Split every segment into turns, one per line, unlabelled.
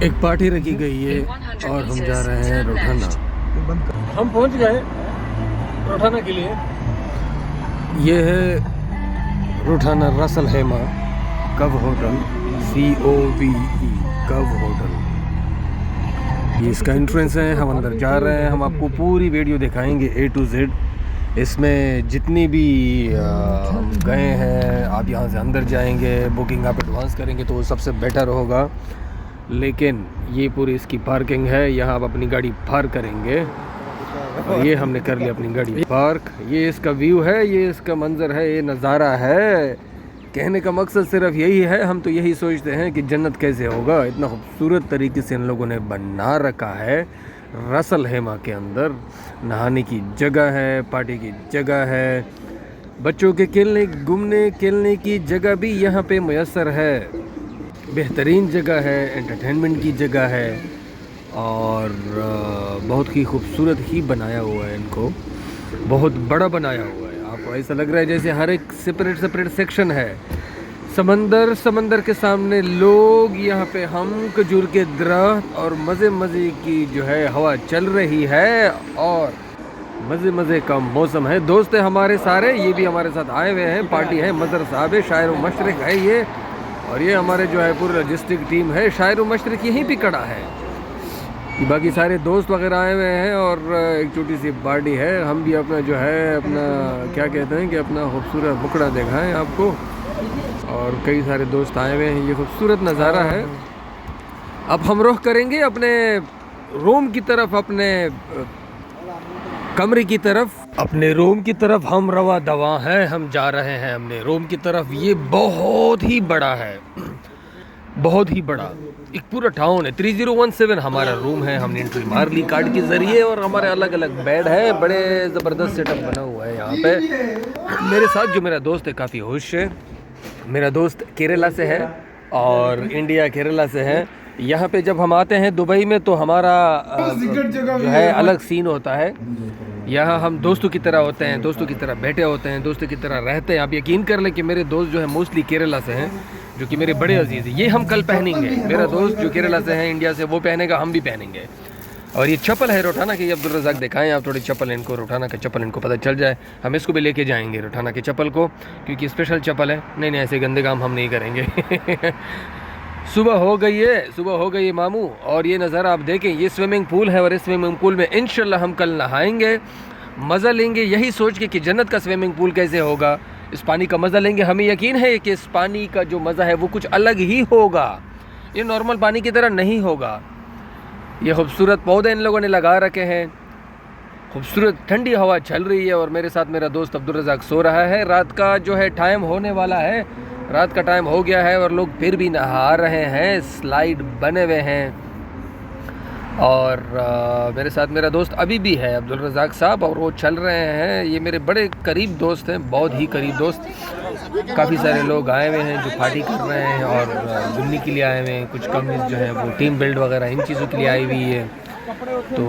एक पार्टी रखी गई है और हम जा रहे हैं रोठाना। हम पहुंच गए रोठाना के लिए। ये है रोठाना रसल हेमा कव होटल, COVE कव होटल। ये इसका एंट्रेंस है। हम अंदर जा रहे हैं। हम आपको पूरी वीडियो दिखाएंगे A to Z। इसमें जितनी भी हम गए हैं, आप यहाँ से अंदर जाएंगे, बुकिंग आप एडवांस करेंगे तो वो सबसे बेटर होगा। लेकिन ये पूरी इसकी पार्किंग है, यहाँ आप अपनी गाड़ी पार्क करेंगे। और ये हमने कर लिया अपनी गाड़ी पार्क। ये इसका व्यू है, ये इसका मंजर है, ये नज़ारा है। कहने का मकसद सिर्फ यही है, हम तो यही सोचते हैं कि जन्नत कैसे होगा। इतना खूबसूरत तरीके से इन लोगों ने बना रखा है। रसल हेमा के अंदर नहाने की जगह है, पार्टी की जगह है, बच्चों के खेलने घूमने खेलने की जगह भी यहाँ पे मुयस्सर है। बेहतरीन जगह है, एंटरटेनमेंट की जगह है और बहुत ही खूबसूरत ही बनाया हुआ है। इनको बहुत बड़ा बनाया हुआ है। आपको ऐसा लग रहा है जैसे हर एक सेपरेट सेक्शन है। समंदर के सामने लोग, यहाँ पे हम खजूर के दरख्त और मज़े की जो है हवा चल रही है और मज़े का मौसम है। दोस्त है हमारे सारे, ये भी हमारे साथ आए हुए हैं। पार्टी है, मज़र साहब है, शायर मशरक है ये, और ये हमारे जो है पूरी लॉजिस्टिक टीम है। शायर मशरक यहीं पे खड़ा है। बाकी सारे दोस्त वगैरह आए हुए हैं और एक छोटी सी पार्टी है। हम भी अपना जो है अपना क्या कहते हैं कि अपना खूबसूरत मुखड़ा दिखाएं आपको। और कई सारे दोस्त आए हुए हैं। ये खूबसूरत नज़ारा है। अब हम रुख करेंगे अपने रूम की तरफ, अपने कमरे की तरफ। अपने रूम की तरफ हम रवा दवा हैं। हम जा रहे हैं अपने रूम की तरफ। ये बहुत ही बड़ा है, बहुत ही बड़ा एक पूरा टाउन है। 3017 हमारा रूम है। हमने एंट्री मार ली कार्ड के ज़रिए और हमारे अलग अलग बेड है। बड़े ज़बरदस्त सेटअप बना हुआ है यहाँ पे। मेरे साथ जो मेरा दोस्त है काफ़ी होश है। मेरा दोस्त केरला से है और इंडिया केरला से है। यहाँ पे जब हम आते हैं दुबई में तो हमारा जो है अलग सीन होता है। यहाँ हम दोस्तों की तरह होते हैं, दोस्तों की तरह बैठे होते हैं, दोस्तों की तरह रहते हैं। आप यकीन कर लें कि मेरे दोस्त जो है मोस्टली केरला से हैं, जो कि मेरे बड़े अजीज़ हैं। ये हम कल पहनेंगे। मेरा दोस्त जो केरला से है, इंडिया से, वो पहनेगा, हम भी पहनेंगे। और ये चप्पल है रोठाना की। अब्दुल रज़ाक दिखाएं आप थोड़ी चप्पल इनको, रोठाना का चप्पल इनको पता चल जाए। हम इसको भी लेके जाएंगे रोठाना के चप्पल को, क्योंकि स्पेशल चप्पल है। नहीं ऐसे गंदे काम हम नहीं करेंगे। सुबह हो गई है मामू। और ये नज़ारा आप देखें, ये स्विमिंग पूल है और इस स्विमिंग पूल में इंशाल्लाह हम कल नहाएंगे, मज़ा लेंगे यही सोच के कि जन्नत का स्विमिंग पूल कैसे होगा। इस पानी का मज़ा लेंगे। हमें यकीन है कि इस पानी का जो मज़ा है वो कुछ अलग ही होगा। ये नॉर्मल पानी की तरह नहीं होगा। ये खूबसूरत पौधे इन लोगों ने लगा रखे हैं, खूबसूरत ठंडी हवा चल रही है और मेरे साथ मेरा दोस्त अब्दुल रज़ाक सो रहा है। रात का जो है टाइम होने वाला है, रात का टाइम हो गया है और लोग फिर भी नहा रहे हैं। स्लाइड बने हुए हैं और मेरे साथ मेरा दोस्त अभी भी है अब्दुल रज़ाक साहब, और वो चल रहे हैं। ये मेरे बड़े करीब दोस्त हैं, बहुत ही करीब दोस्त। काफ़ी सारे लोग आए हुए हैं जो पार्टी कर रहे हैं और घूमने के लिए आए हुए हैं। कुछ कंपनीज जो है वो टीम बिल्ड वगैरह इन चीज़ों के लिए आई हुई है। तो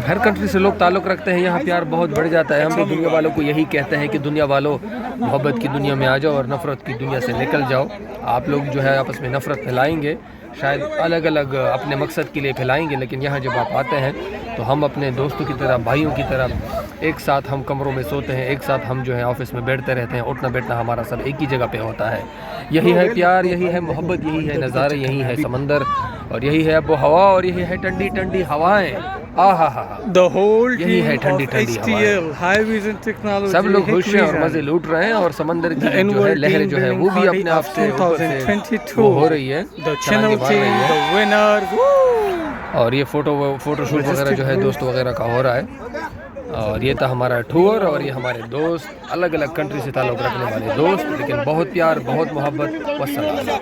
हर कंट्री से लोग ताल्लुक़ रखते हैं। यहाँ प्यार बहुत बढ़ जाता है। हम तो दुनिया वालों को यही कहते हैं कि दुनिया वालों, मोहब्बत की दुनिया में आ जाओ और नफ़रत की दुनिया से निकल जाओ। आप लोग जो है आपस में नफ़रत फैलाएंगे, शायद अलग अलग अपने मकसद के लिए फैलाएंगे, लेकिन यहाँ जब आप आते हैं तो हम अपने दोस्तों की तरह, भाइयों की तरह एक साथ हम कमरों में सोते हैं, एक साथ हम जो है ऑफिस में बैठते रहते हैं। उठना बैठना हमारा सब एक ही जगह पे होता है। यही है प्यार, यही है मोहब्बत, यही है नज़ारे, यही है समंदर और यही है अब हवा और यही है ठंडी ठंडी हवाएं।
The whole
यही है
team
ठंडी
of
ठंडी हवाएं।
HTL Highways and Technology
सब लोग खुश हैं और
Hikvision,
मज़े लूट रहे हैं और समंदर की
the
जो है
annual
लहरें
team
जो है
building
वो भी
party
अपने आप
of
से ऊपर से
2022,
वो हो रही है,
the channel
छलांगे मार रही
team,
है।
the winners, woo!
और ये फोटोशूट वगैरह जो है दोस्तों वगैरह का हो रहा है। और ये था हमारा टूर और ये हमारे दोस्त, अलग अलग कंट्री से ताल्लुक़ रखने वाले दोस्त, लेकिन बहुत प्यार, बहुत मोहब्बत। वस्सलाम।